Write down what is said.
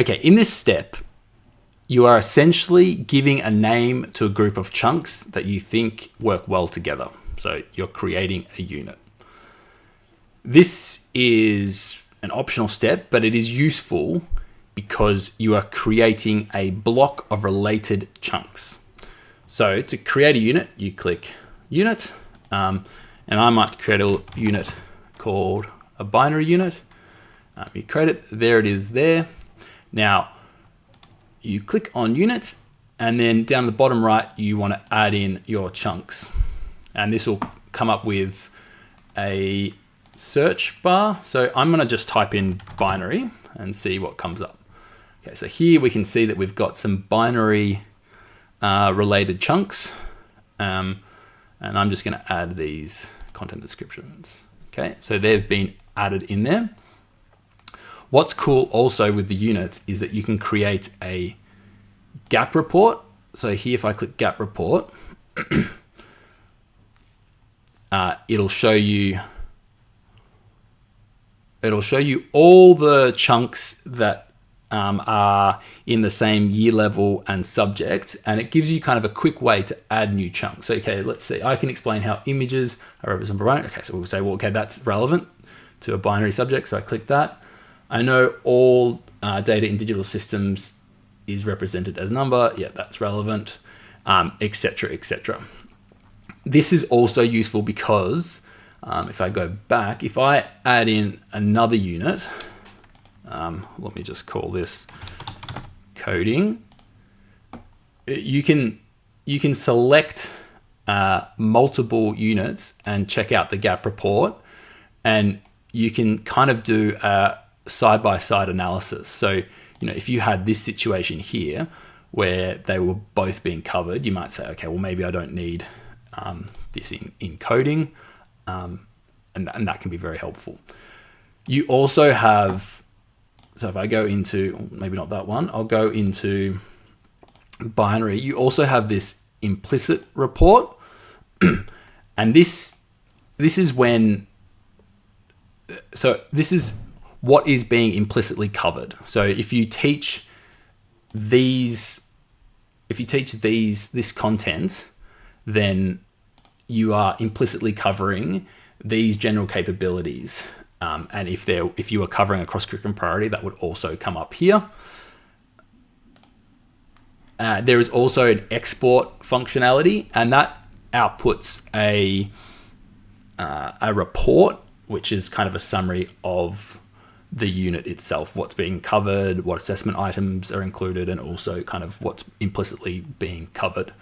Okay, in this step, you are essentially giving a name to a group of chunks that you think work well together. So you're creating a unit. This is an optional step, but it is useful because you are creating a block of related chunks. So to create a unit, you click unit, and I might create a unit called a binary unit. You create it, there it is there. Now, you click on units, and then down the bottom right, you want to add in your chunks. And this will come up with a search bar. So I'm going to just type in binary and see what comes up. Okay, so here we can see that we've got some binary related chunks. And I'm just going to add these content descriptions. Okay, so they've been added in there. What's cool also with the units is that you can create a gap report. So here, if I click gap report, it'll show you all the chunks that are in the same year level and subject, and it gives you kind of a quick way to add new chunks. So, okay, let's see. I can explain how images are represented by binary. Okay, so we'll say, well, okay, that's relevant to a binary subject. So I click that. I know all data in digital systems is represented as number. Yeah, that's relevant, etc., etc. This is also useful because if I go back, if I add in another unit, let me just call this coding. You can select multiple units and check out the gap report, and you can kind of do a side-by-side analysis. So, if you had this situation here where they were both being covered, you might say, okay, well, maybe I don't need this in coding, and that can be very helpful. You also have, so if I go into, maybe not that one, I'll go into binary. You also have this implicit report, and this is when, so this is what is being implicitly covered. So if you teach this content, then you are implicitly covering these general capabilities. And if you are covering a cross-curriculum priority, that would also come up here. There is also an export functionality, and that outputs a report, which is kind of a summary of the unit itself, what's being covered, what assessment items are included, and also kind of what's implicitly being covered.